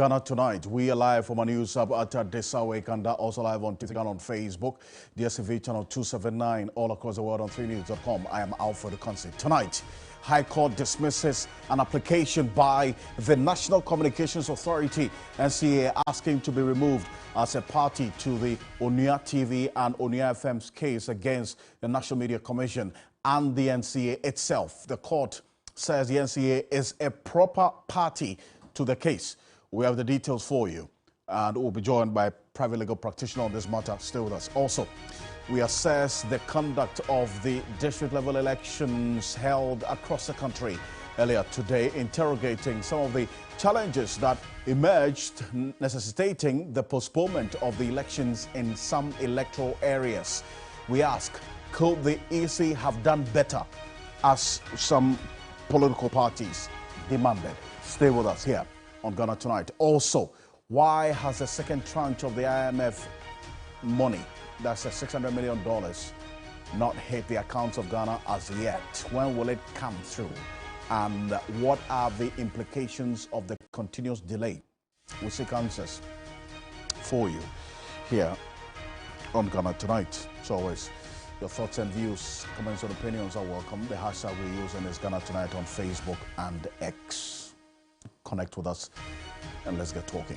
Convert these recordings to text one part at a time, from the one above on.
Ghana Tonight. We are live from a news hub at Desawe Kanda, also live on Twitter and on Facebook, DSTV channel 279, all across the world on 3news.com. I am Alfred Ocansey. Tonight, High Court dismisses an application by the National Communications Authority, NCA, asking to be removed as a party to the Onua TV and Onua FM's case against the National Media Commission and the NCA itself. The court says the NCA is a proper party to the case. We have the details for you, and we'll be joined by a private legal practitioner on this matter. Stay with us. Also, we assess the conduct of the district-level elections held across the country earlier today, interrogating some of the challenges that emerged, necessitating the postponement of the elections in some electoral areas. We ask, could the EC have done better, as some political parties demanded? Stay with us here on Ghana Tonight. Also, why has the second tranche of the IMF money, that's $600 million, not hit the accounts of Ghana as yet? When will it come through? And what are the implications of the continuous delay? We'll seek answers for you here on Ghana Tonight. As always, your thoughts and views, comments and opinions are welcome. The hashtag we're using is Ghana Tonight on Facebook and X. Connect with us and let's get talking.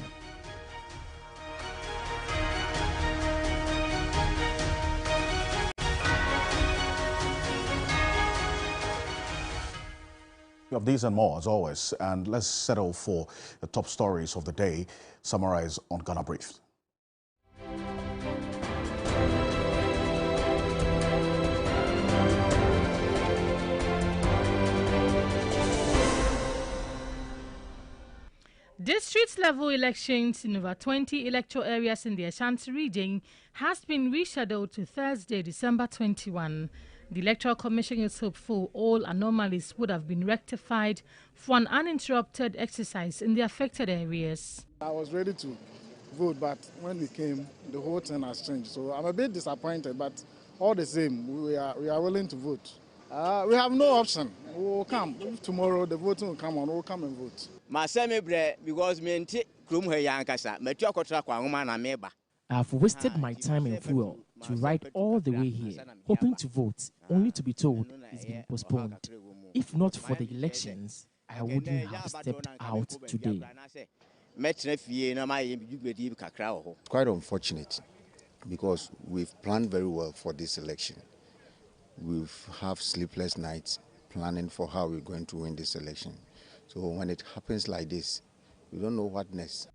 We have these and more as always, and let's settle for the top stories of the day, summarized on Ghana Brief. District-level elections in over 20 electoral areas in the Ashanti region has been rescheduled to Thursday, December 21. The Electoral Commission is hopeful all anomalies would have been rectified for an uninterrupted exercise in the affected areas. I was ready to vote, but when we came, the whole thing has changed. So I'm a bit disappointed, but all the same, we are willing to vote. We have no option. We will come. If tomorrow the voting will come on, we'll come and vote. I've wasted my time and fuel to ride all the way here, hoping to vote, only to be told it's been postponed. If not for the elections, I wouldn't have stepped out today. Quite unfortunate, because we've planned very well for this election. We've have sleepless nights planning for how we're going to win this election. So when it happens like this, we don't know what next.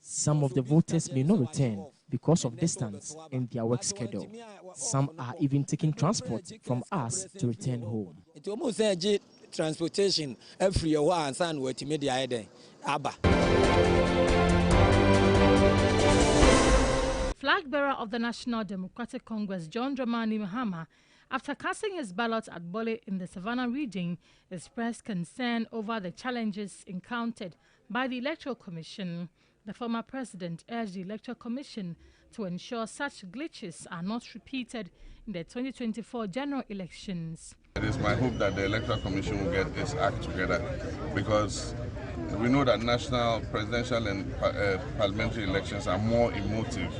Some of the voters may not return because of distance and their work schedule. Some are even taking transport from us to return home. Transportation every year and what media Flag bearer of the National Democratic Congress, John Dramani Mahama, after casting his ballot at Bole in the Savannah region, expressed concern over the challenges encountered by the Electoral Commission. The former president urged the Electoral Commission to ensure such glitches are not repeated in the 2024 general elections. It is my hope that the Electoral Commission will get its act together, because we know that national, presidential and parliamentary elections are more emotive.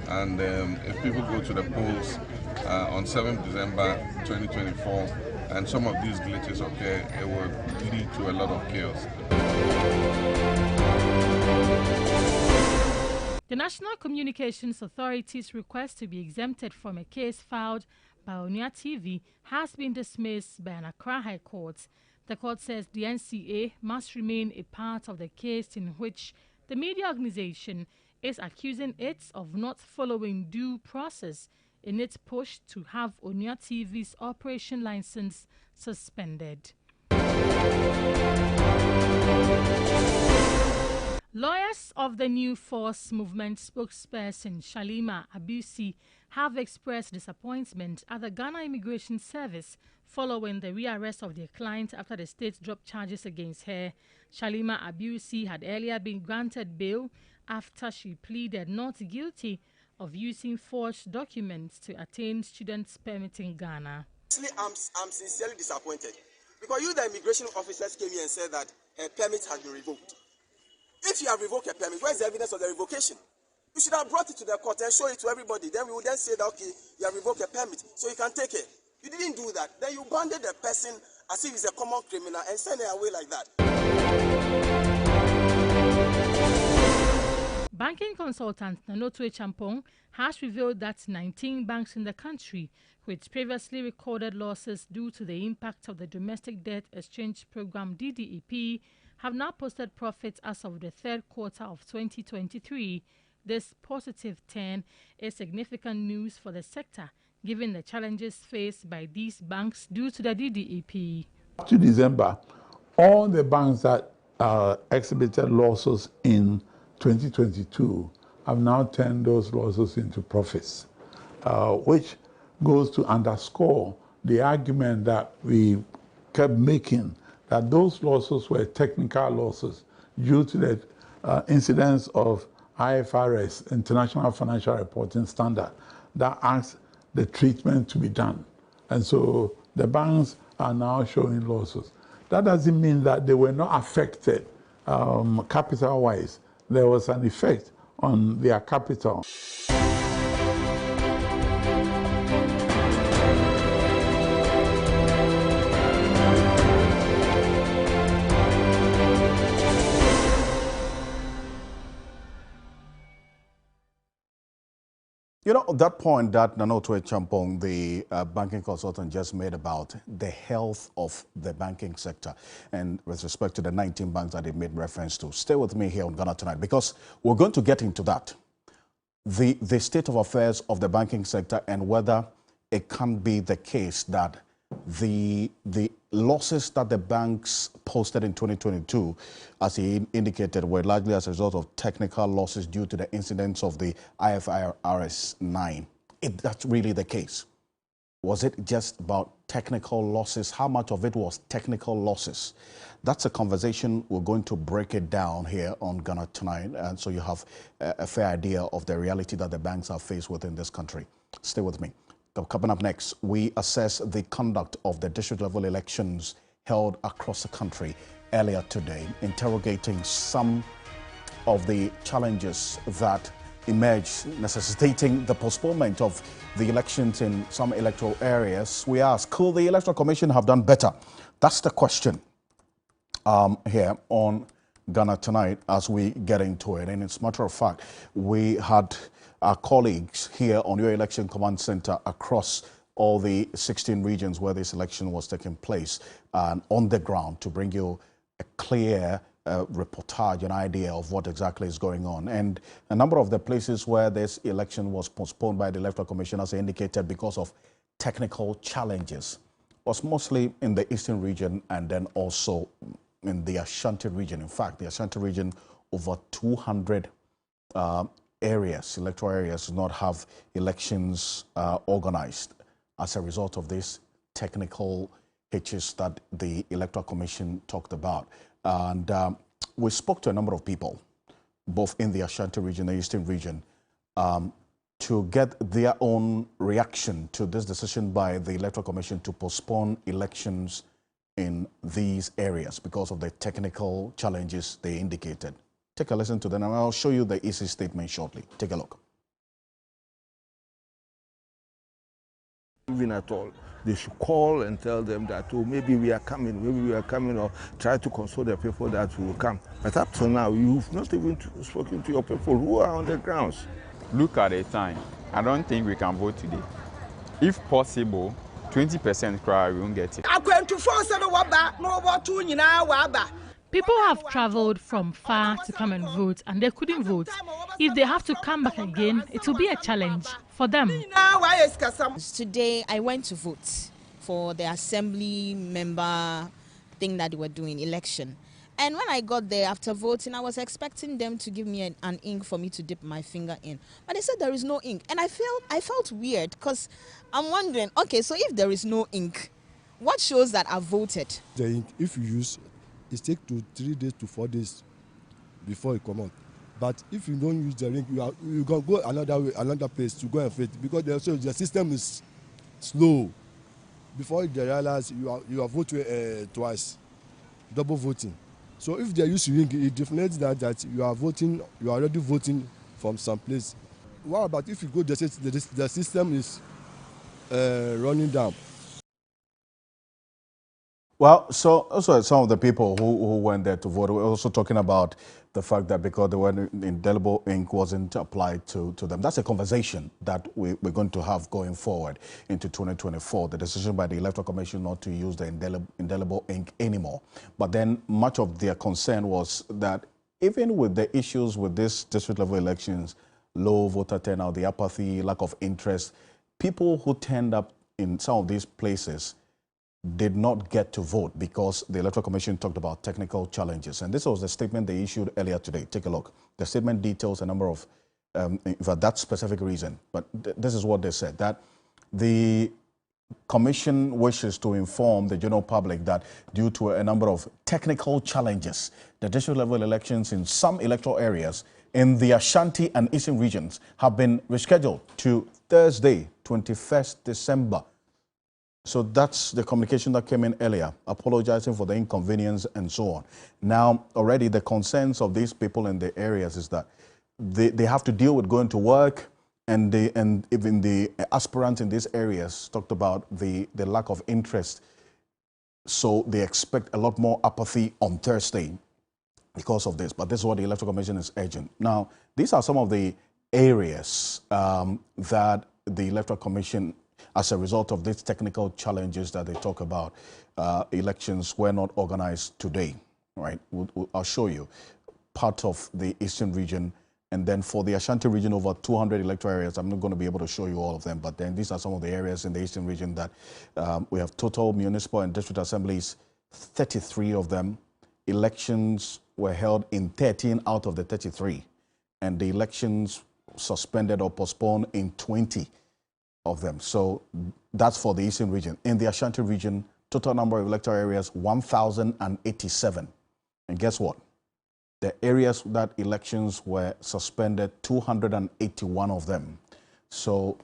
And if people go to the polls on 7th December 2024 and some of these glitches occur, it will lead to a lot of chaos. The National Communications Authority's request to be exempted from a case filed by Onua TV has been dismissed by an Accra High Court. The court says the NCA must remain a part of the case in which the media organization is accusing it of not following due process in its push to have Onua TV's operation license suspended. Lawyers of the New Force Movement spokesperson Shalima Abusi have expressed disappointment at the Ghana Immigration Service following the rearrest of their client after the state dropped charges against her. Shalima Abusi had earlier been granted bail after she pleaded not guilty of using forged documents to attain students' permit in Ghana. I'm sincerely disappointed because the immigration officers came here and said that a permit has been revoked. If you have revoked a permit, where is the evidence of the revocation? You should have brought it to the court and show it to everybody. Then we would then say that, okay, you have revoked a permit, so you can take it. You didn't do that. Then you banded the person as if he's a common criminal and send it away like that. Banking consultant Nanotwe Champong has revealed that 19 banks in the country with previously recorded losses due to the impact of the Domestic Debt Exchange Program DDEP have now posted profits as of the third quarter of 2023. This positive turn is significant news for the sector, given the challenges faced by these banks due to the DDEP. Up to December, all the banks that exhibited losses in 2022 have now turned those losses into profits, which goes to underscore the argument that we kept making, that those losses were technical losses due to the incidence of IFRS, International Financial Reporting Standard, that asks the treatment to be done. And so the banks are now showing losses. That doesn't mean that they were not affected capital-wise. There was an effect on their capital. You know, that point that Nanotwe Champong, the banking consultant, just made about the health of the banking sector and with respect to the 19 banks that he made reference to. Stay with me here on Ghana Tonight because we're going to get into that. The state of affairs of the banking sector and whether it can be the case that the losses that the banks posted in 2022, as he indicated, were largely as a result of technical losses due to the incidents of the IFRS 9. Is that really the case? Was it just about technical losses? How much of it was technical losses? That's a conversation. We're going to break it down here on Ghana Tonight, and so you have a fair idea of the reality that the banks are faced with in this country. Stay with me. Coming up next, we assess the conduct of the district level elections held across the country earlier today, interrogating some of the challenges that emerged, necessitating the postponement of the elections in some electoral areas. We ask, could the Electoral Commission have done better? That's the question here on Ghana Tonight as we get into it. And as a matter of fact, we had our colleagues here on your election command center across all the 16 regions where this election was taking place and on the ground to bring you a clear reportage, an idea of what exactly is going on. And a number of the places where this election was postponed by the Electoral Commission, as indicated, because of technical challenges, was mostly in the eastern region and then also in the Ashanti region. In fact, the Ashanti region, over 200 areas, electoral areas, do not have elections organized as a result of these technical hitches that the Electoral Commission talked about. And we spoke to a number of people, both in the Ashanti region and the Eastern region, to get their own reaction to this decision by the Electoral Commission to postpone elections in these areas because of the technical challenges they indicated. Take a listen to them, and I'll show you the EC statement shortly. Take a look. Even at all, they should call and tell them that, oh, maybe we are coming, or try to console the people that will come. But up to now, you've not even spoken to your people who are on the grounds. Look at the time. I don't think we can vote today. If possible, 20% crowd, we won't get it. People have traveled from far to come and vote, and they couldn't vote. If they have to come back again, it will be a challenge for them. Today, I went to vote for the assembly member thing that they were doing, election. And when I got there after voting, I was expecting them to give me an ink for me to dip my finger in. But they said there is no ink. And I felt weird because I'm wondering, okay, so if there is no ink, what shows that I voted? The ink, if you use, it takes 3 days to 4 days before it come out. But if you don't use the ink, you can go another place to go and vote because the system is slow. Before you realize you are voting twice, double voting. So if they use ring, it defines that you are voting, you are already voting from some place. What about if you go, the system is running down? Well, so also some of the people who went there to vote were also talking about the fact that because the word indelible ink wasn't applied to them. That's a conversation that we're going to have going forward into 2024. The decision by the Electoral Commission not to use the indelible ink anymore. But then much of their concern was that even with the issues with this district level elections, low voter turnout, the apathy, lack of interest, people who turned up in some of these places did not get to vote because the Electoral Commission talked about technical challenges. And this was the statement they issued earlier today. Take a look. The statement details a number of, for that specific reason. But this is what they said, that the Commission wishes to inform the general public that due to a number of technical challenges, the district level elections in some electoral areas in the Ashanti and Eastern regions have been rescheduled to Thursday, 21st December. So that's the communication that came in earlier, apologizing for the inconvenience and so on. Now, already the concerns of these people in the areas is that they have to deal with going to work, and even the aspirants in these areas talked about the lack of interest. So they expect a lot more apathy on Thursday because of this. But this is what the Electoral Commission is urging. Now, these are some of the areas that the Electoral Commission, as a result of these technical challenges that they talk about, elections were not organized today, right? I'll show you part of the Eastern region, and then for the Ashanti region, over 200 electoral areas. I'm not going to be able to show you all of them, but then these are some of the areas in the Eastern region that we have total municipal and district assemblies, 33 of them. Elections were held in 13 out of the 33, and the elections suspended or postponed in 20 of them. So that's for the Eastern region. In the Ashanti region, total number of electoral areas, 1,087. And guess what? The areas that elections were suspended, 281 of them. So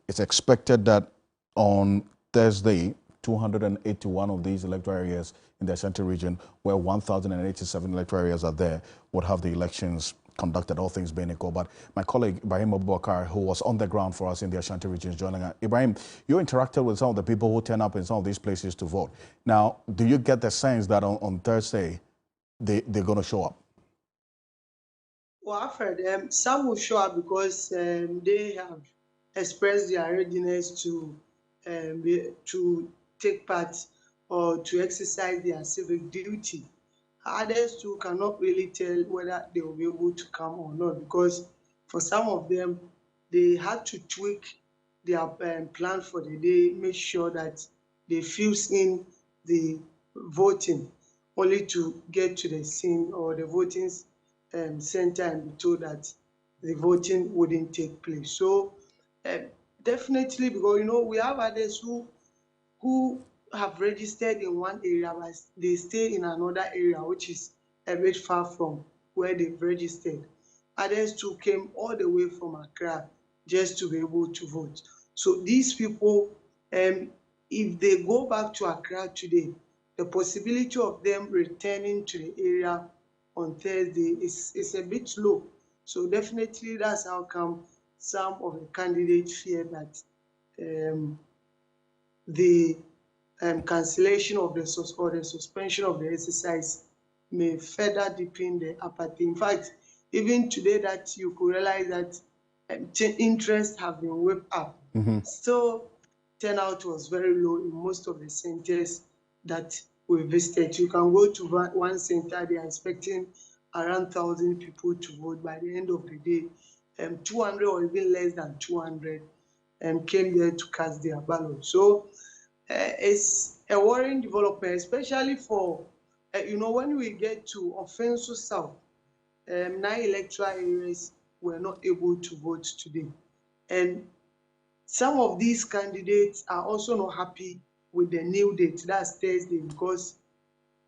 it's expected that on Thursday, 281 of these electoral areas in the Ashanti region, where 1,087 electoral areas are there, would have the elections conducted, all things being equal. But my colleague Ibrahim Abubakar, who was on the ground for us in the Ashanti region, is joining us. Ibrahim, you interacted with some of the people who turn up in some of these places to vote. Now, do you get the sense that on Thursday they're going to show up? Well, I've heard some will show up because they have expressed their readiness to take part or to exercise their civic duty. Others too cannot really tell whether they will be able to come or not, because for some of them, they had to tweak their plan for the day, make sure that they fuse in the voting, only to get to the scene or the voting center and be told that the voting wouldn't take place. So definitely, because we have others who have registered in one area, but they stay in another area, which is a bit far from where they've registered. Others too came all the way from Accra just to be able to vote. So these people, if they go back to Accra today, the possibility of them returning to the area on Thursday is a bit low. So definitely that's how come some of the candidates fear that the cancellation of the suspension of the exercise may further deepen the apathy. In fact, even today that you could realize that interest have been whipped up. Still, turnout was very low in most of the centers that we visited. You can go to one center, they are expecting around 1,000 people to vote. By the end of the day, 200 or even less than 200 came there to cast their ballot. So it's a worrying development, especially for, when we get to Offenso South, 9 electoral areas were not able to vote today. And some of these candidates are also not happy with the new date, that's Thursday, because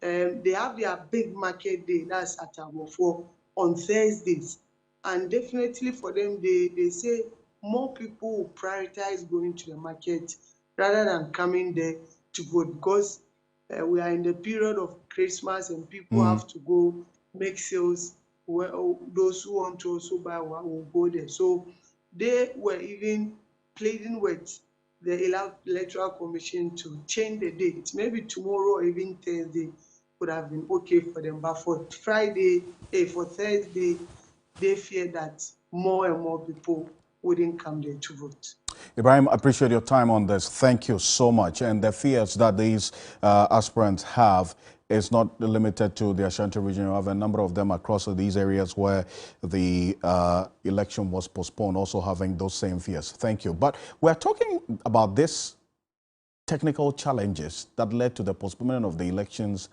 they have their big market day, that's at Abofo, on Thursdays. And definitely for them, they say more people will prioritize going to the market rather than coming there to vote, because We are in the period of Christmas and people have to go make sales. Well, those who want to also buy will go there. So they were even pleading with the Electoral Commission to change the date. Maybe tomorrow or even Thursday would have been okay for them. But for for Thursday, they fear that more and more people wouldn't come there to vote. Ibrahim, I appreciate your time on this. Thank you so much. And the fears that these aspirants have is not limited to the Ashanti region. You have a number of them across these areas where the election was postponed, also having those same fears. Thank you. But we're talking about this technical challenges that led to the postponement of the elections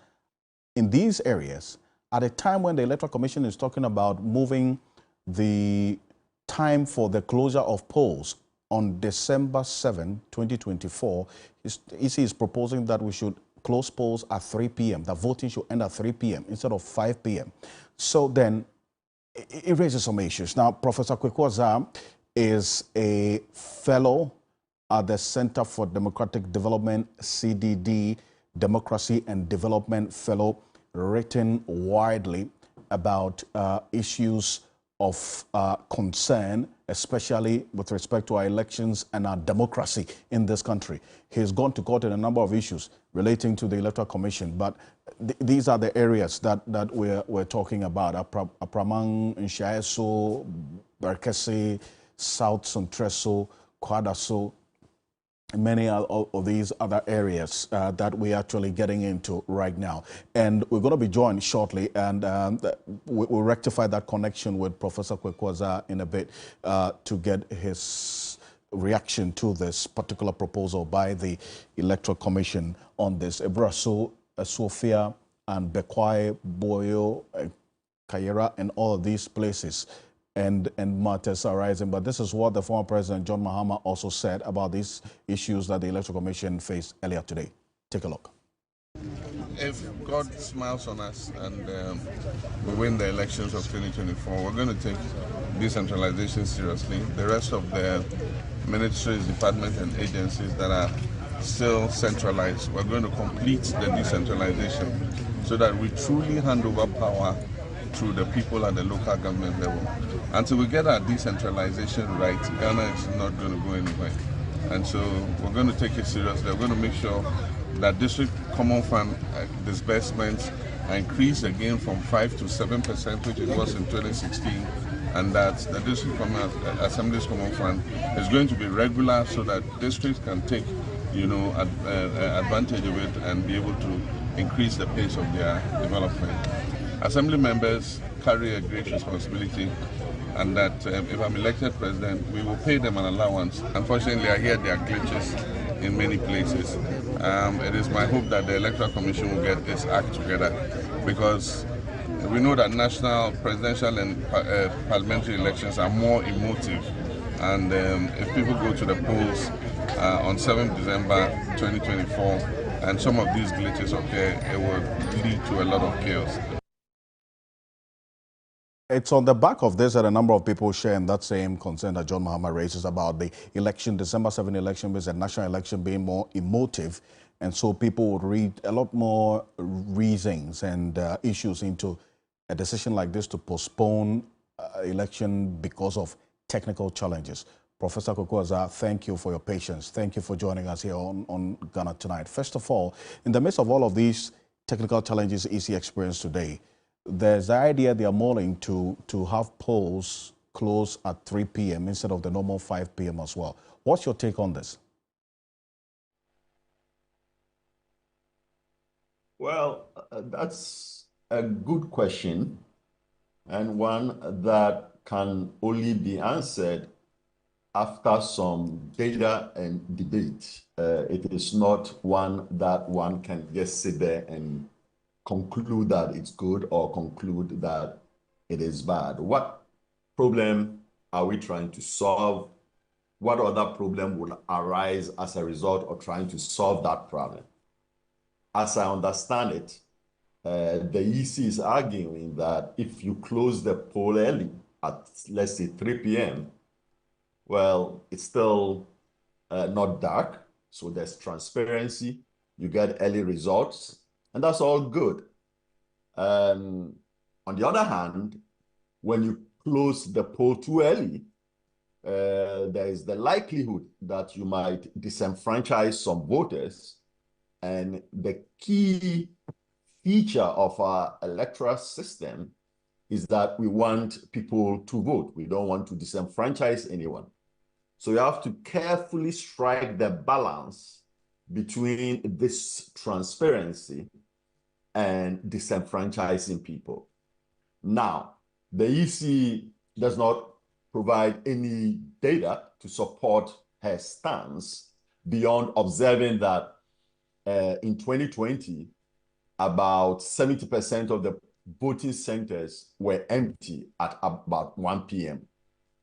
in these areas at a time when the Electoral Commission is talking about moving the time for the closure of polls on December 7, 2024. EC is proposing that we should close polls at 3 p.m., that voting should end at 3 p.m. instead of 5 p.m. So then it raises some issues. Now, Professor Kwekwaza is a fellow at the Center for Democratic Development, CDD, Democracy and Development Fellow, written widely about issues of concern, especially with respect to our elections and our democracy in this country. He's gone to court in a number of issues relating to the Electoral Commission, but these are the areas that we're talking about. Apramang, Nshaeso, Berkese, South Sontreso, Kwadaso, many of these other areas that we're actually getting into right now. And we're going to be joined shortly, and we'll rectify that connection with Professor Kwekwaza in a bit to get his reaction to this particular proposal by the Electoral Commission on this. Ebraso, Sofia, and Bekwai, Boyo, Kayera, and all of these places and matters arising. But this is what the former President John Mahama also said about these issues that the Electoral Commission faced earlier today. Take a look. If God smiles on us and we win the elections of 2024, we're going to take decentralization seriously. The rest of the ministries, departments, and agencies that are still centralized, we're going to complete the decentralization so that we truly hand over power to the people at the local government level. Until we get our decentralization right, Ghana is not going to go anywhere. And so we're going to take it seriously. We're going to make sure that district common fund disbursements are increased again from 5 to 7%, which it was in 2016, and that the district assembly's common fund is going to be regular so that districts can take, advantage of it and be able to increase the pace of their development. Assembly members carry a great responsibility, and that if I'm elected president, we will pay them an allowance. Unfortunately, I hear there are glitches in many places. It is my hope that the Electoral Commission will get this act together, because we know that national, presidential, and parliamentary elections are more emotive. And if people go to the polls on 7th December 2024, and some of these glitches occur, it will lead to a lot of chaos. It's on the back of this that a number of people share in that same concern that John Mahama raises about the election, December 7 election, with the national election being more emotive. And so people would read a lot more reasons and issues into a decision like this to postpone election because of technical challenges. Professor Kwekwaza, thank you for your patience. Thank you for joining us here on Ghana Tonight. First of all, in the midst of all of these technical challenges EC experienced today, there's the idea they are mulling to have polls close at 3 p.m. instead of the normal 5 p.m. as well. What's your take on this? Well, that's a good question, and one that can only be answered after some data and debate. It is not one that one can just sit there and conclude that it's good or conclude that it is bad. What problem are we trying to solve? What other problem will arise as a result of trying to solve that problem? As I understand it, the EC is arguing that if you close the poll early at, let's say, 3 p.m., well, it's still not dark, so there's transparency. you get early results, and that's all good. On the other hand, when you close the poll too early, there is the likelihood that you might disenfranchise some voters. And the key feature of our electoral system is that we want people to vote. We don't want to disenfranchise anyone. So you have to carefully strike the balance between this transparency and disenfranchising people. Now, the EC does not provide any data to support her stance beyond observing that in 2020, about 70% of the voting centers were empty at about 1 p.m.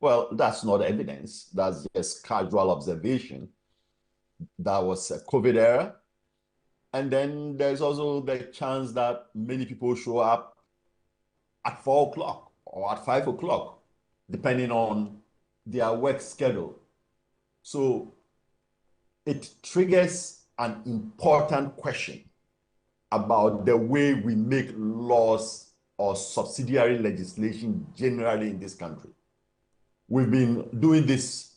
Well, that's not evidence. That's just casual observation. That was a COVID era. And then there's also the chance that many people show up at 4 o'clock or at 5 o'clock, depending on their work schedule. So it triggers an important question about the way we make laws or subsidiary legislation generally in this country. We've been doing this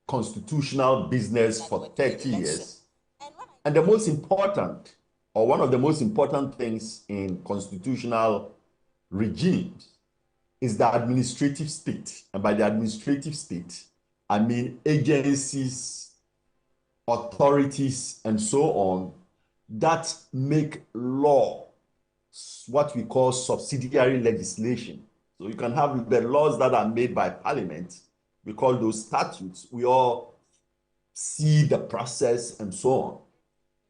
constitutional business for 30 years. And the most important, or one of the most important things in constitutional regimes is the administrative state. And by the administrative state, I mean agencies, authorities, and so on, that make law what we call subsidiary legislation. So you can have the laws that are made by Parliament. We call those statutes. We all see the process and so on.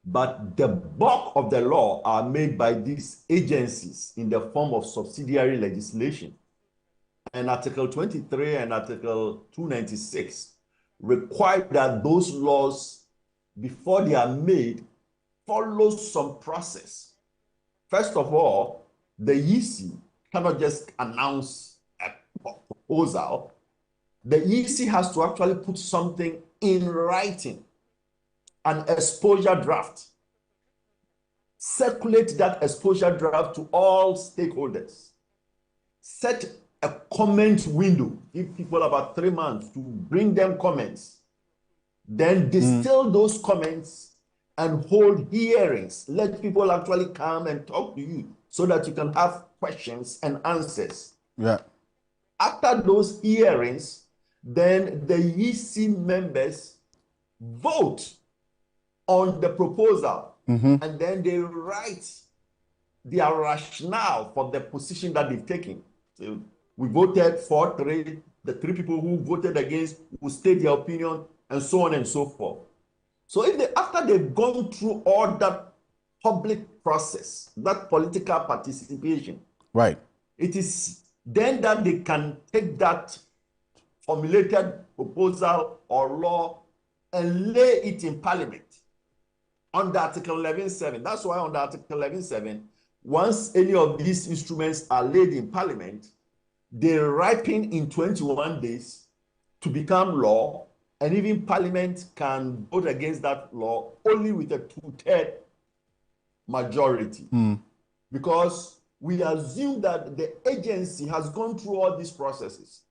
But the bulk of the law are made by these agencies in the form of subsidiary legislation. And Article 23 and Article 296 require that those laws, before they are made, follow some process. First of all, the EC cannot just announce a proposal. The EC has to actually put something in writing, an exposure draft. Circulate that exposure draft to all stakeholders. Set a comment window. Give people about 3 months to bring them comments. Then distill those comments and hold hearings. Let people actually come and talk to you so that you can have questions and answers. Yeah. After those hearings, then the EC members vote on the proposal, and then they write their rationale for the position that they've taken. So we voted for 3. The 3 people who voted against will state their opinion, and so on and so forth. So if after they've gone through all that public process, that political participation, right, it is then that they can take that formulated proposal or law and lay it in Parliament under Article 11.7. That's why under Article 11.7, once any of these instruments are laid in Parliament, they ripen in 21 days to become law, and even Parliament can vote against that law only with a 2/3 majority. Because we assume that the agency has gone through all these processes.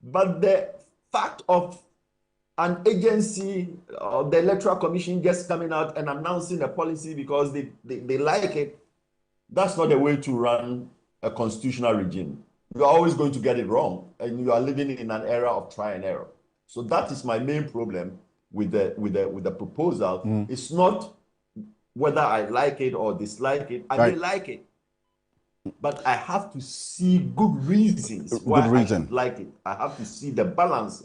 But the fact of an agency, the Electoral Commission just coming out and announcing a policy because they like it, that's not the way to run a constitutional regime. You are always going to get it wrong, and you are living in an era of try and error. So that is my main problem with the proposal. It's not whether I like it or dislike it. I may like it, but I have to see good reasons why I should like it. I have to see the balance.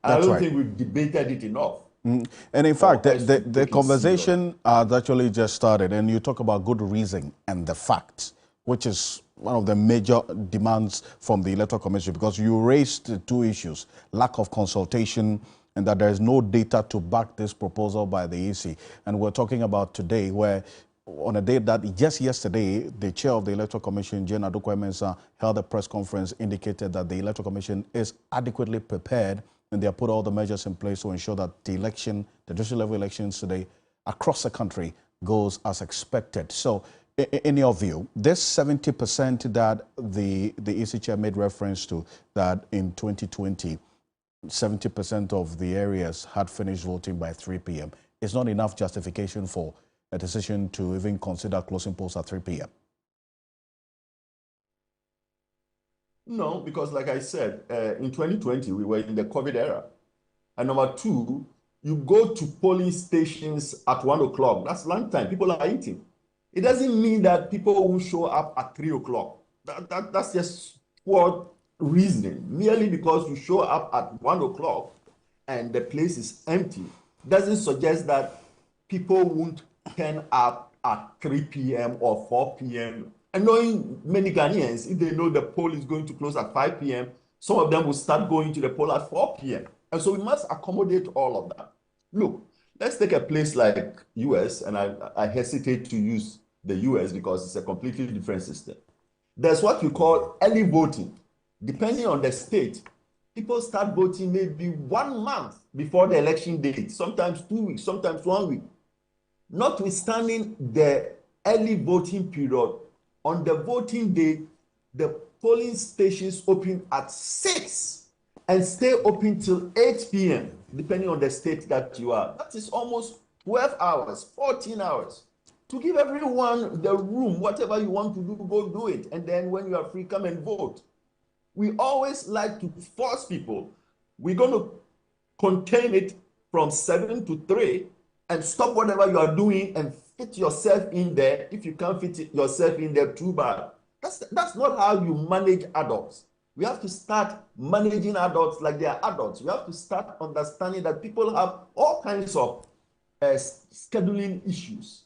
I don't think we've debated it enough. And in fact, the conversation has actually just started, and you talk about good reason and the facts, which is one of the major demands from the Electoral Commission, because you raised 2 issues: lack of consultation and that there is no data to back this proposal by the EC. And we're talking about today, where on a day that just yesterday, the chair of the Electoral Commission, Jane Adokwah-Mensah, held a press conference, indicated that the Electoral Commission is adequately prepared and they have put all the measures in place to ensure that the election, the district level elections today across the country goes as expected. So in your view, this 70% that the EC chair made reference to, that in 2020, 70% of the areas had finished voting by 3 p.m. is not enough justification for a decision to even consider closing polls at 3 p.m. No, because like I said, in 2020, we were in the COVID era. And number two, you go to polling stations at 1 o'clock. That's lunchtime. People are eating. It doesn't mean that people will show up at 3 o'clock. That's just poor reasoning. Merely because you show up at 1 o'clock and the place is empty doesn't suggest that people won't turn up at 3 p.m. or 4 p.m. And knowing many Ghanaians, if they know the poll is going to close at 5 p.m., some of them will start going to the poll at 4 p.m. And so we must accommodate all of that. Look, let's take a place like US, and I hesitate to use the US because it's a completely different system. There's what we call early voting. Depending on the state, people start voting maybe 1 month before the election date, sometimes 2 weeks, sometimes 1 week. Notwithstanding the early voting period, on the voting day, the polling stations open at 6 and stay open till 8 p.m., depending on the state that you are. That is almost 12 hours, 14 hours. To give everyone the room, whatever you want to do, go do it. And then when you are free, come and vote. We always like to force people. We're going to contain it from 7 to 3 and stop whatever you are doing and fit yourself in there. If you can't fit yourself in there, too bad. That's not how you manage adults. We have to start managing adults like they are adults. We have to start understanding that people have all kinds of scheduling issues.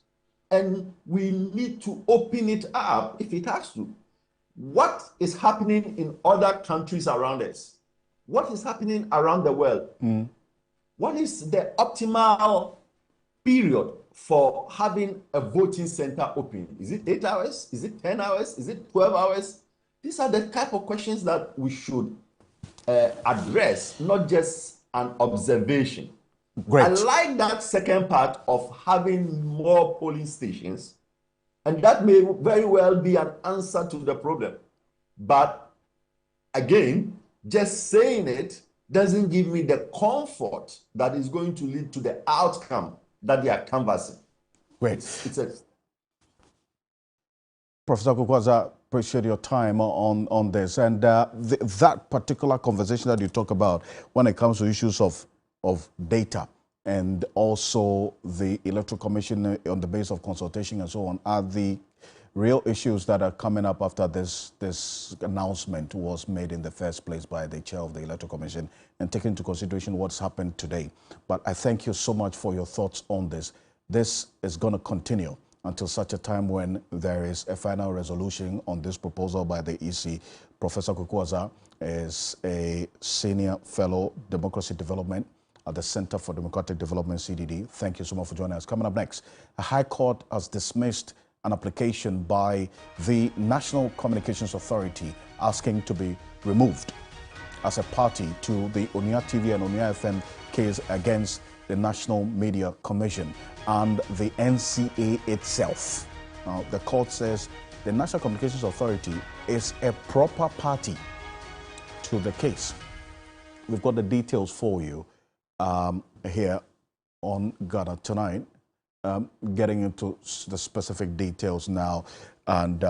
And we need to open it up if it has to. What is happening in other countries around us? What is happening around the world? What is the optimal period for having a voting center open? Is it 8 hours? Is it 10 hours? Is it 12 hours? These are the type of questions that we should address, not just an observation. Great. I like that second part of having more polling stations, and that may very well be an answer to the problem. But again, just saying it doesn't give me the comfort that is going to lead to the outcome that they are canvassing. Great. Professor Kukwaza, appreciate your time on this. And that particular conversation that you talk about when it comes to issues of data and also the Electoral Commission on the basis of consultation and so on are the real issues that are coming up after this announcement was made in the first place by the chair of the Electoral Commission and taking into consideration what's happened today. But I thank you so much for your thoughts on this. This is going to continue until such a time when there is a final resolution on this proposal by the EC. Professor Kukwaza is a senior fellow democracy development at the Center for Democratic Development, CDD. Thank you so much for joining us. Coming up next, a High Court has dismissed an application by the National Communications Authority asking to be removed as a party to the Onia TV and Onia FM case against the National Media Commission and the NCA itself. Now, the court says the National Communications Authority is a proper party to the case. We've got the details for you here on Ghana Tonight. Getting into the specific details now, and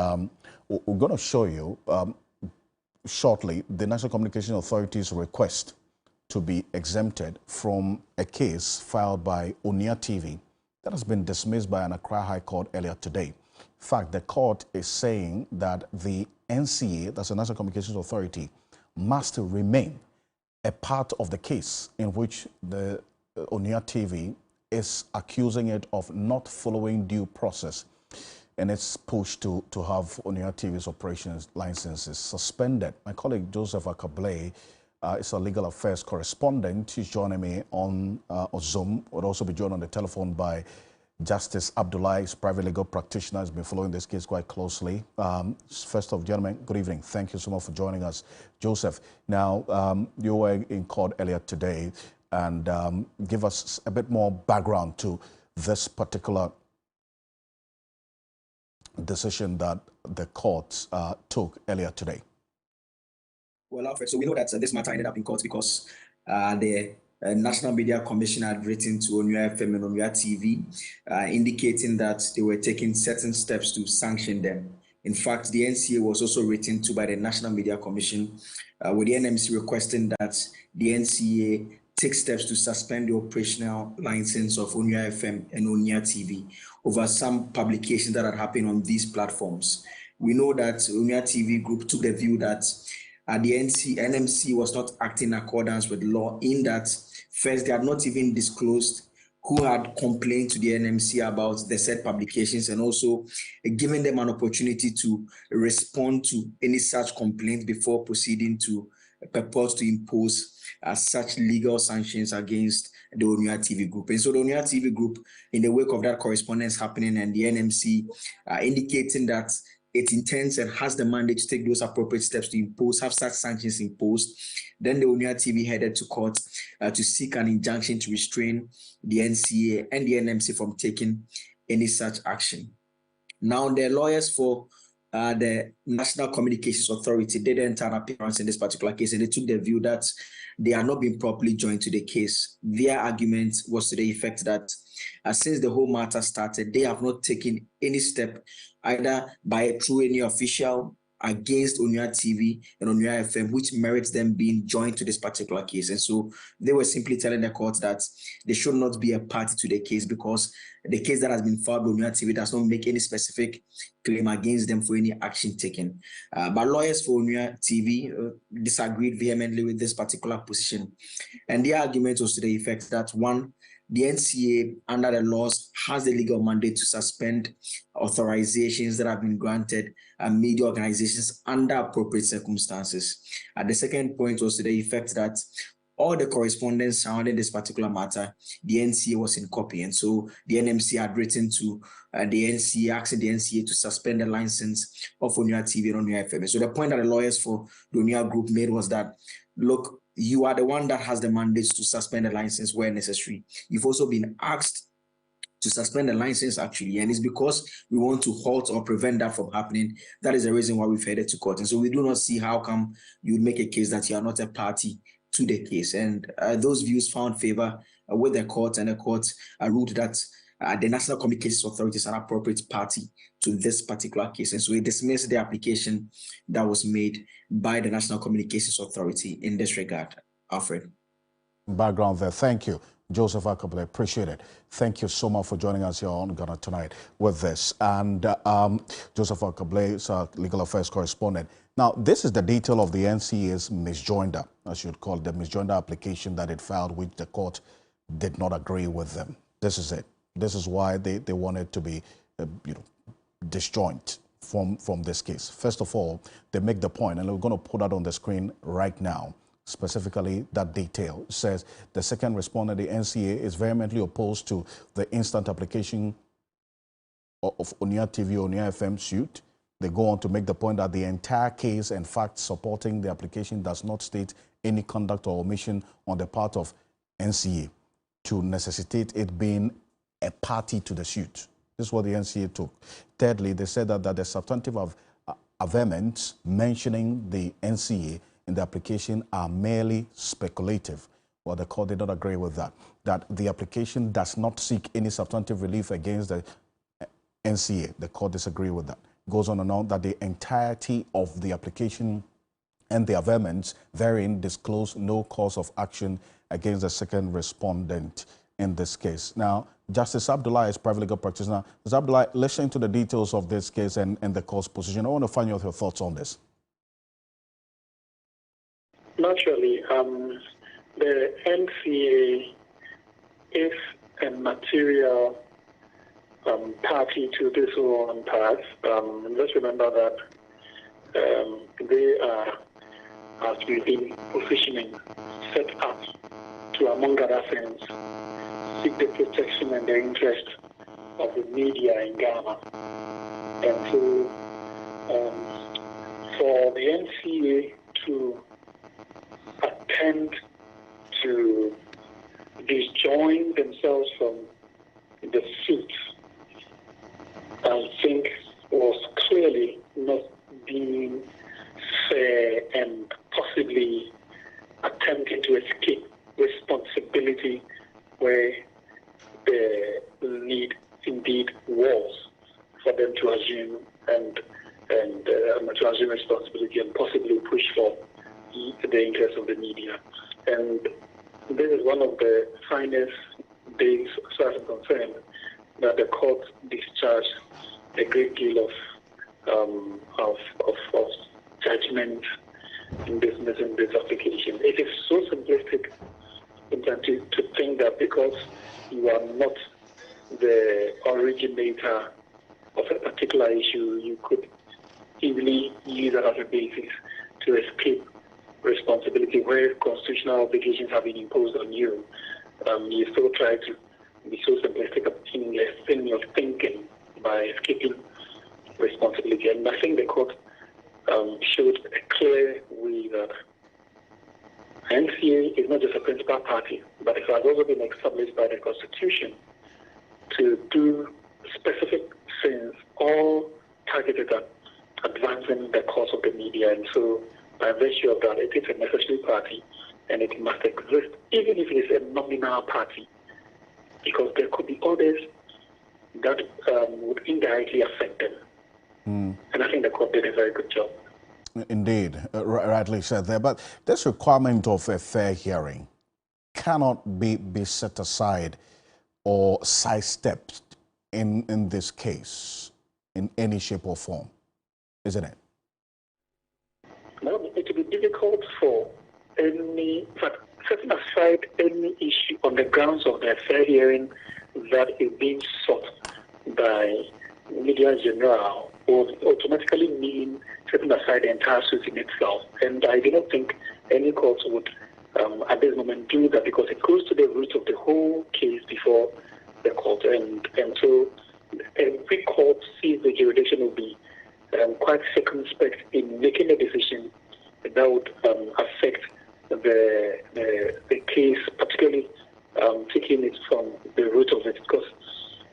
we're going to show you shortly the National Communications Authority's request to be exempted from a case filed by Onia TV that has been dismissed by an Accra High Court earlier today. In fact, the court is saying that the NCA, that's the National Communications Authority, must remain a part of the case in which the Onia TV is accusing it of not following due process and its push to have Onia TV's operations licenses suspended. My colleague Joseph Akablay is a legal affairs correspondent. He's joining me on Zoom. Would also be joined on the telephone by Justice Abdullah, his private legal practitioner, has been following this case quite closely. First off, gentlemen, good evening. Thank you so much for joining us. Joseph, now you were in court earlier today, and give us a bit more background to this particular decision that the courts took earlier today? Well, Alfred, so we know that this matter ended up in court because the National Media Commission had written to Onua FM and Onua TV indicating that they were taking certain steps to sanction them. In fact, the NCA was also written to by the National Media Commission with the NMC requesting that the NCA take steps to suspend the operational license of Onua FM and Onua TV over some publications that had happened on these platforms. We know that Onua TV Group took the view that the NMC was not acting in accordance with law in that first, they had not even disclosed who had complained to the NMC about the said publications and also giving them an opportunity to respond to any such complaint before proceeding to purport to impose such legal sanctions against the Onua TV Group. And so the Onua TV Group, in the wake of that correspondence happening and the NMC indicating that it intends and has the mandate to take those appropriate steps to have such sanctions imposed, then the Onua TV headed to court to seek an injunction to restrain the NCA and the NMC from taking any such action. Now, the lawyers for the National Communications Authority did enter an appearance in this particular case, and they took the view that they are not being properly joined to the case. Their argument was to the effect that since the whole matter started, they have not taken any step either through any official against Onua TV and Onua FM, which merits them being joined to this particular case. And so they were simply telling the court that they should not be a party to the case because the case that has been filed by Onua TV does not make any specific claim against them for any action taken. But lawyers for Onua TV disagreed vehemently with this particular position. And their argument was to the effect that, one, the NCA, under the laws, has the legal mandate to suspend authorizations that have been granted media organizations under appropriate circumstances. The second point was to the effect that all the correspondence surrounding this particular matter, the NCA was in copy. And so the NMC had written to the NCA, asking the NCA to suspend the license of Onua TV and Onua FM. So the point that the lawyers for the Onua Group made was that, look, you are the one that has the mandate to suspend the license where necessary. You've also been asked to suspend the license, actually, and it's because we want to halt or prevent that from happening. That is the reason why we've headed to court. And so we do not see how come you would make a case that you are not a party to the case. And those views found favor with the court, and the court ruled that the National Communications Authority is an appropriate party to this particular case. And so we dismissed the application that was made by the National Communications Authority in this regard. Alfred. Background there. Thank you, Joseph Akable. Appreciate it. Thank you so much for joining us here on Ghana Tonight with this. And Joseph Akable is our legal affairs correspondent. Now, this is the detail of the NCA's misjoinder, as you'd call it, the misjoinder application that it filed, which the court did not agree with them. This is it. This is why they wanted to be, disjoint from this case. First of all, they make the point, and we're going to put that on the screen right now. Specifically, that detail says the second respondent, the NCA, is vehemently opposed to the instant application of Onua TV, Onua FM suit. They go on to make the point that the entire case and facts supporting the application does not state any conduct or omission on the part of NCA to necessitate it being a party to the suit. This is what the NCA took. Thirdly, they said that the substantive averments mentioning the NCA in the application are merely speculative. Well, the court did not agree with that. That the application does not seek any substantive relief against the NCA. The court disagreed with that. Goes on and on that the entirety of the application and the averments therein disclose no cause of action against the second respondent in this case. Now, Justice Abdullah is private legal practitioner. Justice Abdullah, listening to the details of this case and the court's position, I want to find out your thoughts on this. Naturally, the NCA is a material party to this one part. Let's remember that they are, as we've been positioning, set up to, among other things, seek the protection and the interest of the media in Ghana. And so for the NCA to attempt to disjoin themselves from the suit, I think was clearly not being fair and possibly attempting to escape responsibility where the need indeed was for them to assume and to assume responsibility and possibly push for the interests of the media. And this is one of the finest days, as far as I'm concerned, that the court discharged a great deal of judgment in dismissing this application. It is so simplistic to think that because you are not the originator of a particular issue, you could easily use that as a basis to escape responsibility where constitutional obligations have been imposed on you. You still try to be so simplistic in your thinking by escaping responsibility. And I think the court showed a clear way that NCA is not just a principal party, but it has also been established by the Constitution to do specific things, all targeted at advancing the cause of the media. And so, by virtue of that, it is a necessary party, and it must exist, even if it is a nominal party, because there could be others that would indirectly affect them. And I think the court did a very good job. Indeed, rightly said there. But this requirement of a fair hearing cannot be set aside or sidestepped in this case in any shape or form, isn't it? No, it will be difficult for setting aside any issue on the grounds of the fair hearing that is being sought by media in general would automatically mean setting aside the entire suit in itself. And I do not think any court would, at this moment, do that, because it goes to the root of the whole case before the court. And so every court sees the jurisdiction will be quite circumspect in making a decision that would affect the case, particularly taking it from the root of it. Because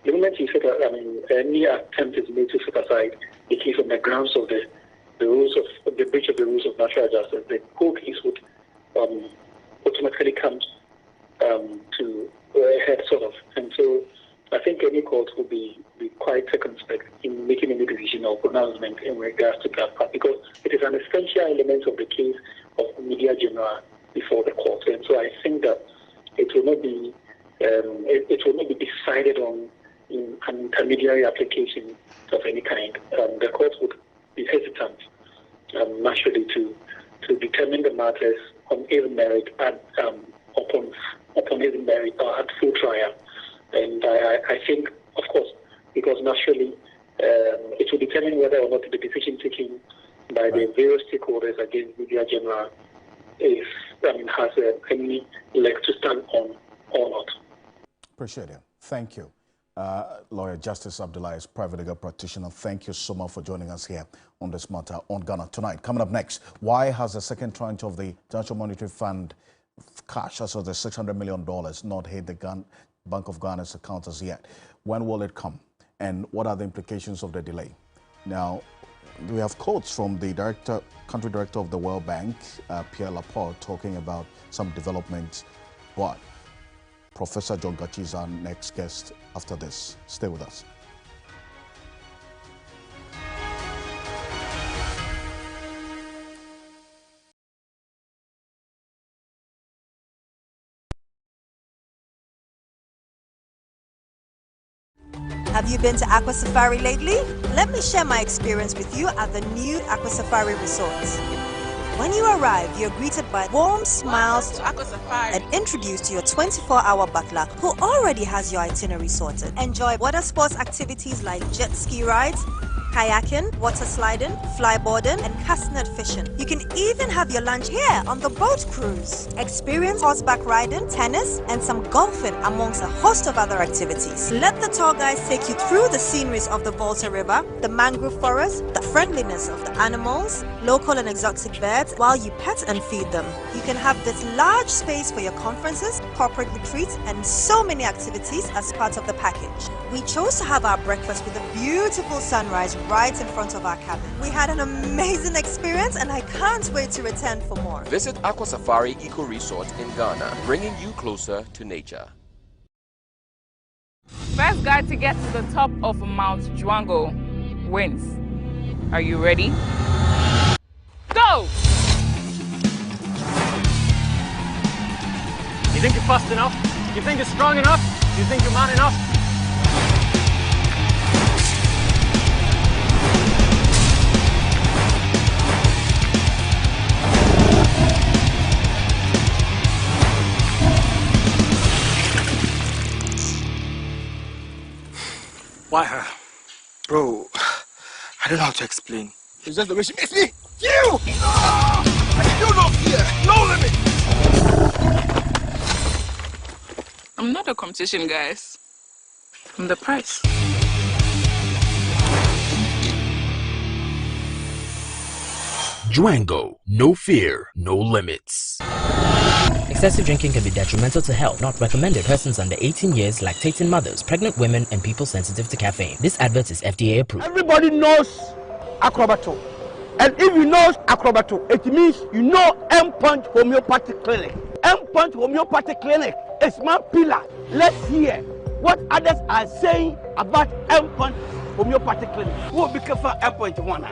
the moment you set, any attempt is made to set aside the case on the grounds of the rules of the breach of the rules of natural justice, the whole case would automatically come to a head, sort of. And so I think any court will be quite circumspect in making any decision or pronouncement in regards to that part, because it is an essential element of the case of media general before the court. And so I think that it will not be decided on in an intermediary application of any kind. The court would be hesitant, naturally, to determine the matters on its merit and upon its merit or at full trial. And I think, of course, because naturally it will determine whether or not the decision taken by the various stakeholders against media general has any leg to stand on or not. Appreciate it. Thank you. Lawyer Justice Abdullah is private legal practitioner. Thank you so much for joining us here on this matter on Ghana Tonight. Coming up next, why has the second tranche of the International Monetary Fund cash, as of the $600 million, not hit the Bank of Ghana's account as yet? When will it come? And what are the implications of the delay? Now, we have quotes from the country director of the World Bank, Pierre Laporte, talking about some developments. But Professor John Gachi is our next guest after this. Stay with us. Have you been to Aqua Safari lately? Let me share my experience with you at the new Aqua Safari Resort. When you arrive, you're greeted by warm smiles and introduced to your 24-hour butler who already has your itinerary sorted. Enjoy water sports activities like jet ski rides, kayaking, water sliding, flyboarding, and castnet fishing. You can even have your lunch here on the boat cruise. Experience horseback riding, tennis, and some golfing amongst a host of other activities. Let the tour guides take you through the sceneries of the Volta River, the mangrove forest, the friendliness of the animals, local and exotic birds, while you pet and feed them. You can have this large space for your conferences, corporate retreats, and so many activities as part of the package. We chose to have our breakfast with a beautiful sunrise right in front of our cabin. We had an amazing experience and I can't wait to return for more. Visit Aqua Safari Eco Resort in Ghana, bringing you closer to nature. First guy to get to the top of Mount Juango wins. Are you ready? Go! You think you're fast enough? You think you're strong enough? You think you're man enough? Why her? Bro, I don't know how to explain. It's just the way she makes me feel! I feel no fear, no limit! I'm not a competition, guys. I'm the prize. Juango, no fear, no limits. Excessive drinking can be detrimental to health. Not recommended. Persons under 18 years, lactating mothers, pregnant women, and people sensitive to caffeine. This advert is FDA approved. Everybody knows Acrobato. And if you know Acrobato, it means you know M-Punch Homeopathic Clinic. M-Punch Homeopathic Clinic is my pillar. Let's hear what others are saying about M-Punch Homeopathic Clinic. Who will be careful M-Punch one?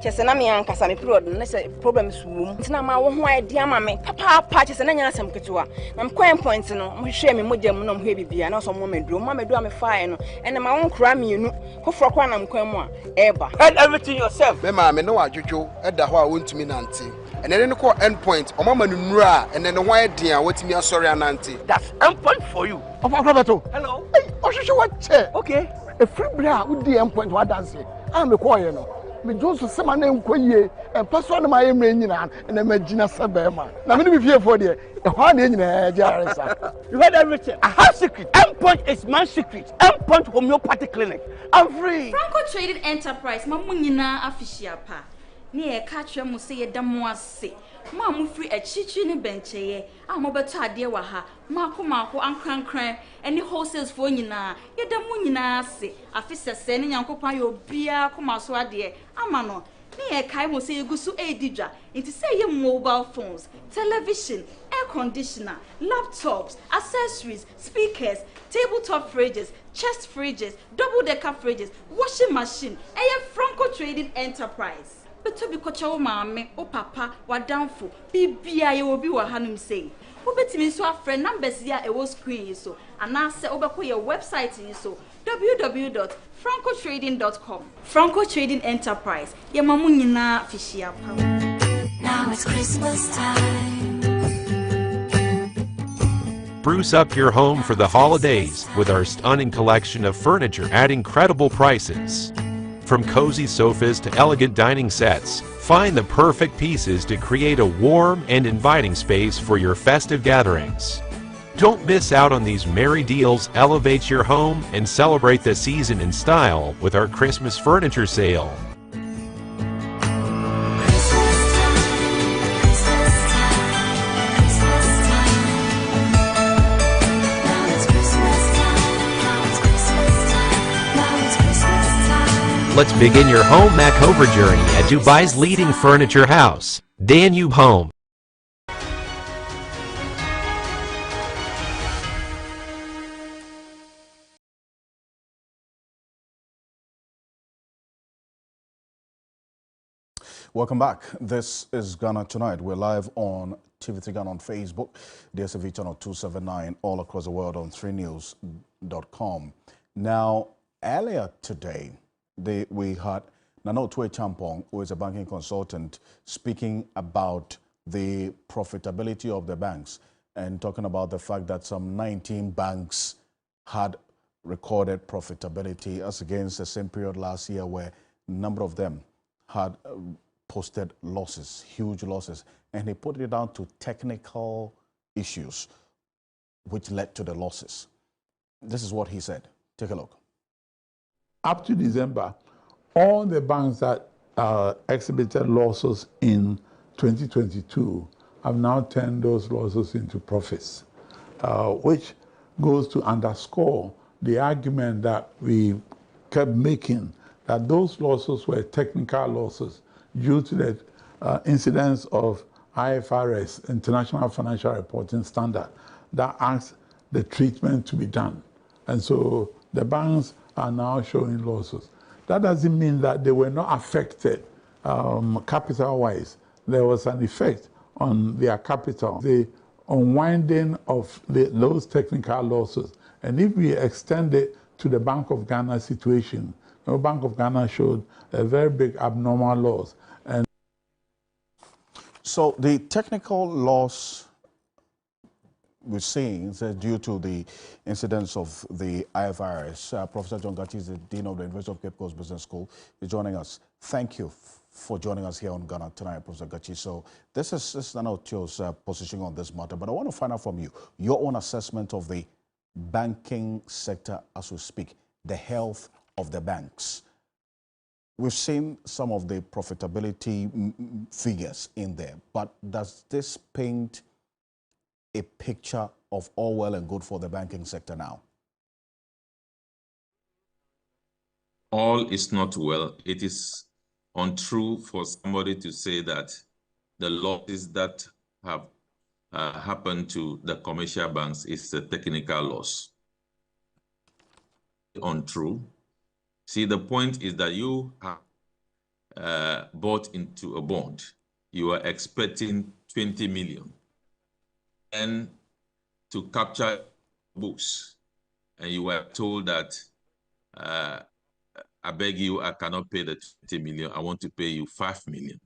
Chesena me ankasa me period na say problems wom ntina ma wo ho idea ma me papa chesena nya asem ketewa na mkwan point no mo hwe me modam no mo hwe bibia na so mo meduro me fire no ene ma won kra me nu foforo kwa na mkwan mu a eba and everything yourself me ma me no adwodwo eda ho a wontumi nante ene ne ko end point o mama no nura ene ne ho idea wotumi asori anante. That's end point for you of Acrobato. Hello hey ohwehwe what che okay a free bra wo di end point wa dance am me call you no me Johnson sema na enkoyie en paso na my emre nyina na magina sebema na me no be fie for there e ho na nyina jaresa. You heard everything. I have secret. M-Punch is my secret. M-Punch Homeopathic Clinic. I'm free. Franco Trading Enterprise mamu nyina afishia pa ne e ka twa mu se ye damo ase ma mu free achichi ne bencheye a mo beto ade wa ha mako ankrankran eni wholesales fo nyina ye damo nyina ase afisese ne nyankopan yo bia komaso ade ama no ne e kai mo se yegusu edidwa nti se ye mobile phones, television, air conditioner, laptops, accessories, speakers, tabletop fridges, chest fridges, double decker fridges, washing machine. Franco Trading Enterprise. But to be kocha mama, o papa, wa downful, bibia ye will be wa hanum say. Obetimi so a friend numbers here e wo screen so and now say obeko your website so www.francotrading.com. Franco Trading Enterprise. Ye mamu nyina fishia pa. Now it's Christmas time. Spruce up your home for the holidays with our stunning collection of furniture at incredible prices. From cozy sofas to elegant dining sets, find the perfect pieces to create a warm and inviting space for your festive gatherings. Don't miss out on these merry deals. Elevate your home and celebrate the season in style with our Christmas furniture sale. Let's begin your home makeover journey at Dubai's leading furniture house, Danube Home. Welcome back. This is Ghana Tonight. We're live on TV3 Ghana on Facebook, DSTV channel 279, all across the world on 3news.com. Now, earlier today, we had Nana Otwe Champong, who is a banking consultant, speaking about the profitability of the banks and talking about the fact that some 19 banks had recorded profitability as against the same period last year where a number of them had posted losses, huge losses. And he put it down to technical issues which led to the losses. This is what he said. Take a look. Up to December, all the banks that exhibited losses in 2022 have now turned those losses into profits, which goes to underscore the argument that we kept making, that those losses were technical losses due to the incidence of IFRS, International Financial Reporting Standard, that asks the treatment to be done. And so the banks are now showing losses. That doesn't mean that they were not affected capital-wise. There was an effect on their capital, the unwinding of those technical losses. And if we extend it to the Bank of Ghana situation, the Bank of Ghana showed a very big abnormal loss. And so the technical loss we're seeing is due to the incidence of the IFRS. Professor John Gachi is the Dean of the University of Cape Coast Business School. He's joining us. Thank you for joining us here on Ghana Tonight, Professor Gachi. So this is Nana Otio's position on this matter, but I want to find out from you your own assessment of the banking sector as we speak, the health of the banks. We've seen some of the profitability figures in there, but does this paint a picture of all well and good for the banking sector now? All is not well. It is untrue for somebody to say that the losses that have happened to the commercial banks is a technical loss. Untrue. See, the point is that you have bought into a bond. You are expecting 20 million. And to capture books, and you were told that, I beg you, I cannot pay the 20 million, I want to pay you 5 million.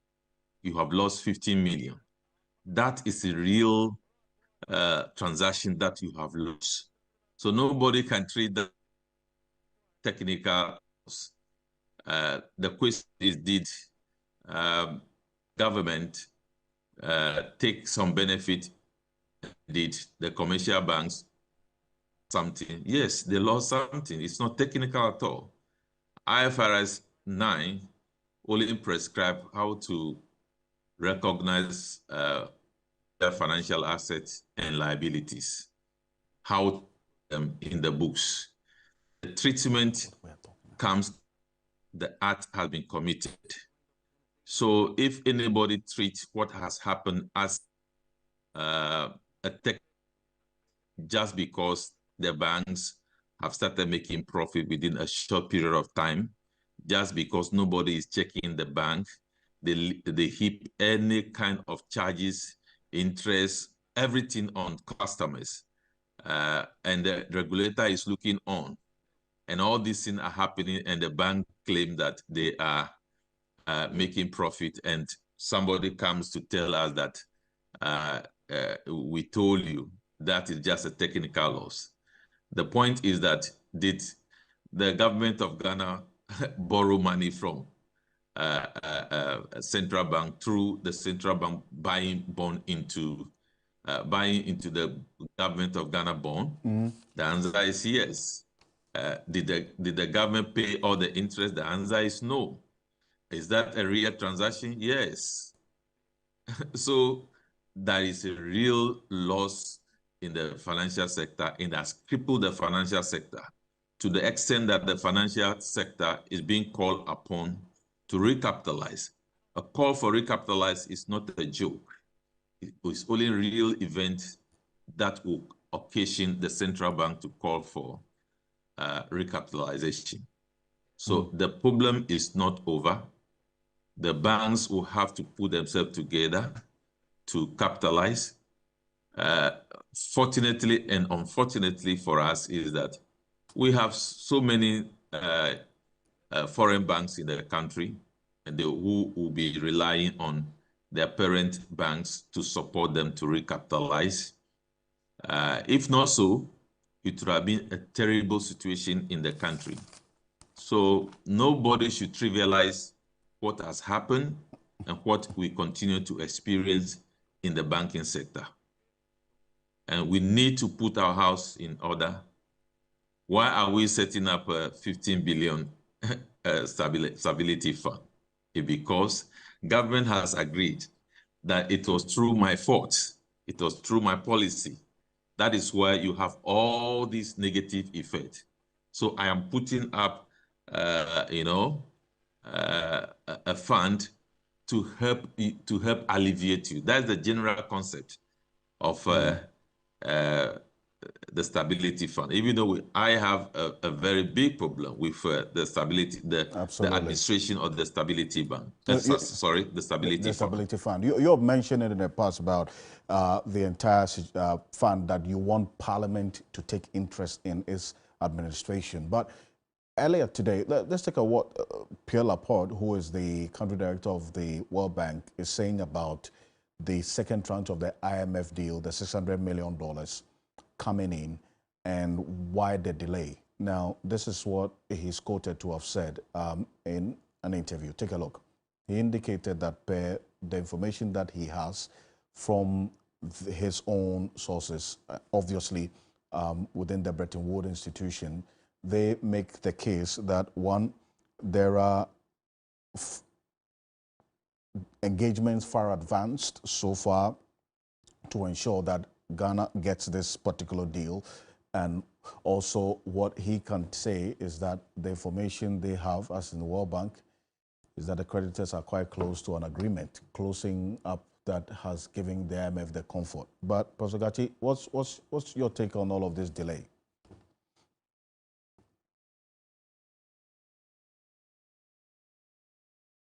You have lost 15 million. That is a real transaction that you have lost. So nobody can treat that technical. The question is, did government take some benefit? Did the commercial banks something? Yes, they lost something. It's not technical at all. IFRS 9 only prescribe how to recognize their financial assets and liabilities, how in the books. The treatment comes, the act has been committed. So if anybody treats what has happened as a tech, just because the banks have started making profit within a short period of time, just because nobody is checking the bank, they heap any kind of charges, interest, everything on customers. And the regulator is looking on. And all these things are happening, and the bank claim that they are making profit, and somebody comes to tell us that we told you that is just a technical loss. The point is that, did the government of Ghana borrow money from a central bank through the central bank buying bond into the government of Ghana bond? Mm-hmm. The answer is yes. Did the government pay all the interest? The answer is no. Is that a real transaction? Yes. So there is a real loss in the financial sector, and has crippled the financial sector to the extent that the financial sector is being called upon to recapitalize. A call for recapitalize is not a joke. It's only a real event that will occasion the central bank to call for recapitalization. So the problem is not over. The banks will have to put themselves together to capitalize. Fortunately and unfortunately for us is that we have so many foreign banks in the country, and who will be relying on their parent banks to support them to recapitalize. If not so, it would have been a terrible situation in the country. So nobody should trivialize what has happened and what we continue to experience in the banking sector. And we need to put our house in order. Why are we setting up a 15 billion stability fund? Because government has agreed that it was through my fault. It was through my policy. That is why you have all these negative effects. So I am putting up, a fund to help alleviate you. That's the general concept of the stability fund. Even though I have a very big problem with the stability, the administration of the stability bank. The stability fund. You have mentioned it in the past about the entire fund that you want Parliament to take interest in its administration. But earlier today, let's take a what Pierre Laporte, who is the country director of the World Bank, is saying about the second tranche of the IMF deal, the $600 million coming in, and why the delay. Now, this is what he's quoted to have said in an interview. Take a look. He indicated that per the information that he has from his own sources, obviously within the Bretton Woods institution, they make the case that, one, there are engagements far advanced so far to ensure that Ghana gets this particular deal. And also what he can say is that the information they have, as in the World Bank, is that the creditors are quite close to an agreement, closing up that has given the IMF the comfort. But Professor Gachi, what's your take on all of this delay?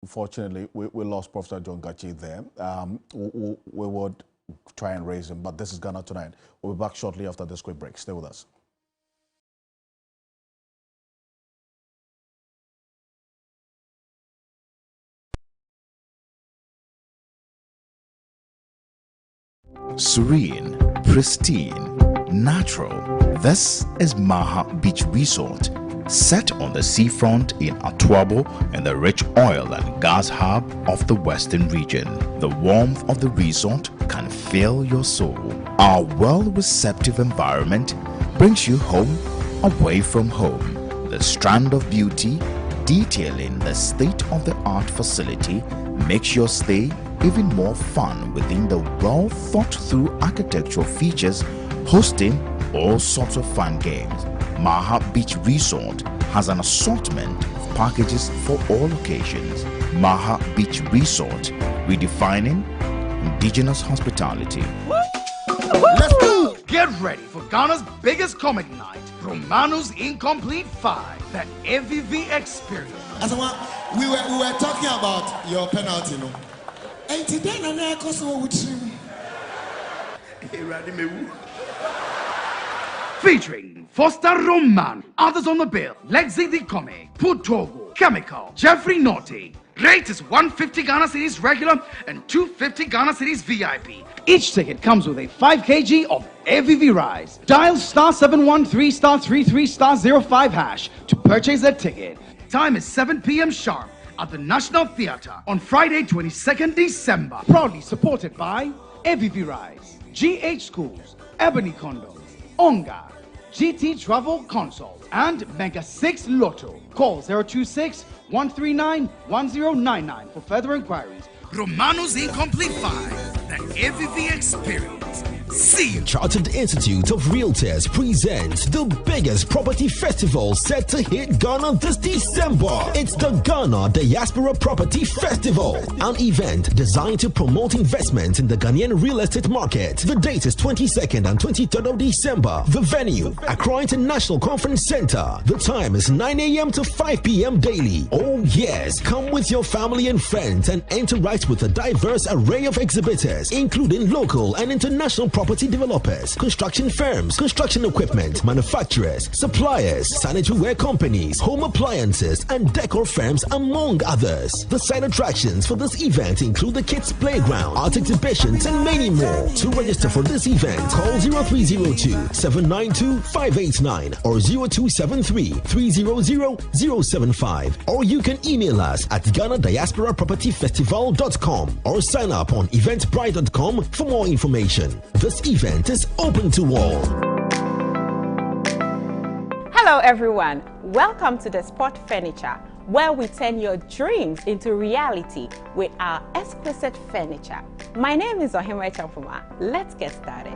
Unfortunately, we lost Professor John Gachi there. We would try and raise him, but this is Ghana Tonight. We'll be back shortly after this quick break. Stay with us. Serene, pristine, natural. This is Maha Beach Resort, set on the seafront in Atuabo and the rich oil and gas hub of the western region. The warmth of the resort can fill your soul. Our well-receptive environment brings you home away from home. The strand of beauty detailing the state-of-the-art facility makes your stay even more fun within the well-thought-through architectural features, hosting all sorts of fun games. Maha Beach Resort has an assortment of packages for all occasions. Maha Beach Resort, redefining indigenous hospitality. Let's go! Get ready for Ghana's biggest comic night, Romano's Incomplete 5, the AVV experience. Asama, we were talking about your penalty, no? And today, I Featuring Foster Roman, others on the bill, Lexi the Comic, Putogo, Chemical, Jeffrey Naughty. Rate is 150 Ghana cedis regular and 250 Ghana cedis VIP. Each ticket comes with a 5 kg of AVV rice. Dial *71 3*33*05# to purchase that ticket. Time is 7 p.m. sharp at the National Theatre on Friday, 22nd December. Proudly supported by AVV Rice, GH Schools, Ebony Condoms, Onga, GT Travel Consult, and Mega 6 Lotto. Call 026-139-1099 for further inquiries. Romano's Incomplete 5, the AVV experience. See you. Chartered Institute of Realtors presents the biggest property festival set to hit Ghana this December. It's the Ghana Diaspora Property Festival, an event designed to promote investment in the Ghanaian real estate market. The date is 22nd and 23rd of December. The venue, Accra International Conference Center. The time is 9 a.m. to 5 p.m. daily. Oh yes, come with your family and friends and interact with a diverse array of exhibitors, including local and international property developers, construction firms, construction equipment manufacturers, suppliers, sanitary ware companies, home appliances, and decor firms, among others. The side attractions for this event include the kids' playground, art exhibitions, and many more. To register for this event, call 0302-792-589 or 0273-300-075, or you can email us at GhanaDiasporaPropertyFestival.com or sign up on eventbrite.com for more information. This event is open to all. Hello everyone, welcome to the Spot Furniture, where we turn your dreams into reality with our exquisite furniture. My name is Ohimwe Champuma. Let's get started.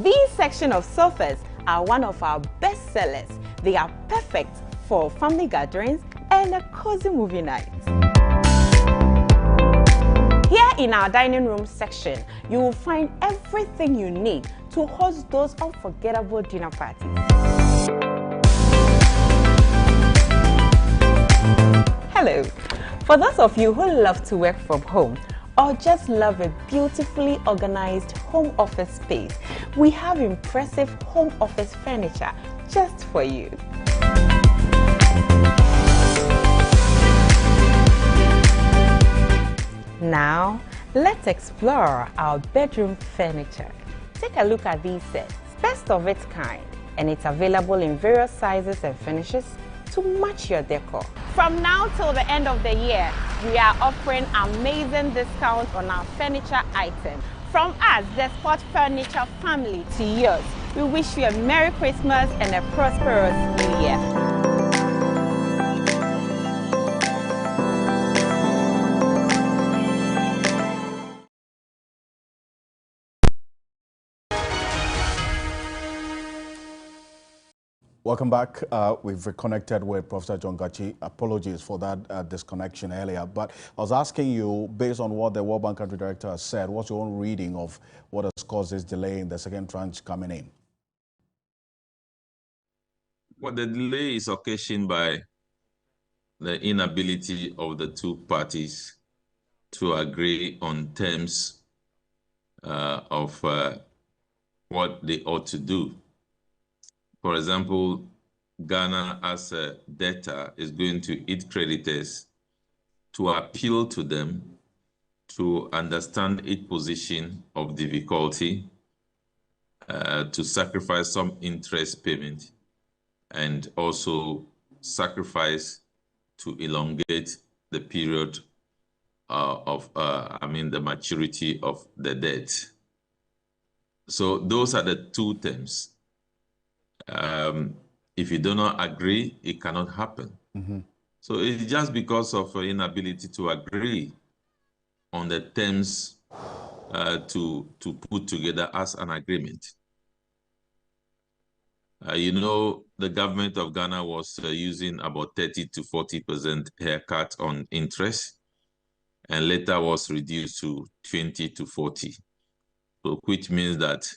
These section of sofas are one of our best sellers. They are perfect for family gatherings and a cozy movie night. Here in our dining room section, you will find everything you need to host those unforgettable dinner parties. Hello. For those of you who love to work from home or just love a beautifully organized home office space, we have impressive home office furniture just for you. Now, let's explore our bedroom furniture. Take a look at these sets, best of its kind, and it's available in various sizes and finishes to match your decor. From now till the end of the year, we are offering amazing discounts on our furniture items. From us, the Sport Furniture family, to yours, we wish you a Merry Christmas and a prosperous New Year. Welcome back. We've reconnected with Professor John Gachi. Apologies for that disconnection earlier, but I was asking you, based on what the World Bank Country Director has said, what's your own reading of what has caused this delay in the second tranche coming in? Well, the delay is occasioned by the inability of the two parties to agree on terms of what they ought to do. For example, Ghana as a debtor is going to its creditors to appeal to them to understand its position of difficulty, to sacrifice some interest payment, and also sacrifice to elongate the period the maturity of the debt. So those are the two terms. If you do not agree, it cannot happen. Mm-hmm. So it's just because of inability to agree on the terms to put together as an agreement. The government of Ghana was using about 30 to 40% haircut on interest, and later was reduced to 20 to 40. So which means that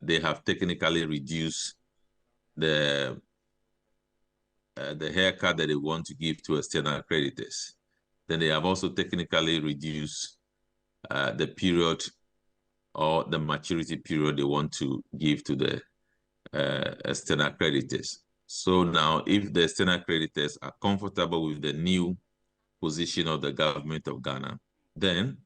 they have technically reduced the haircut that they want to give to external creditors. Then they have also technically reduced the period or the maturity period they want to give to the external creditors. So now, if the external creditors are comfortable with the new position of the government of Ghana, then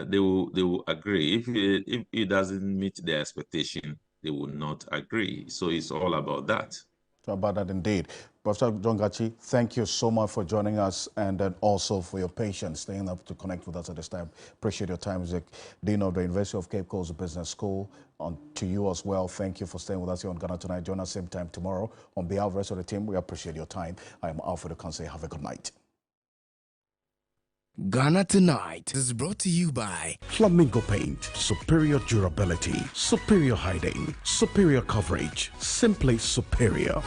they will agree. If it doesn't meet their expectation, they will not agree. So it's all about that. About that indeed. Professor John Gachi, thank you so much for joining us, and then also for your patience, staying up to connect with us at this time. Appreciate your time, Zach, Dean of the University of Cape Coast Business School. To you as well, thank you for staying with us here on Ghana Tonight. Join us same time tomorrow. On behalf of the rest of the team, we appreciate your time. I am Alfred Ocansey. Have a good night. Ghana Tonight is brought to you by Flamingo Paint. Superior durability, superior hiding, superior coverage, simply superior.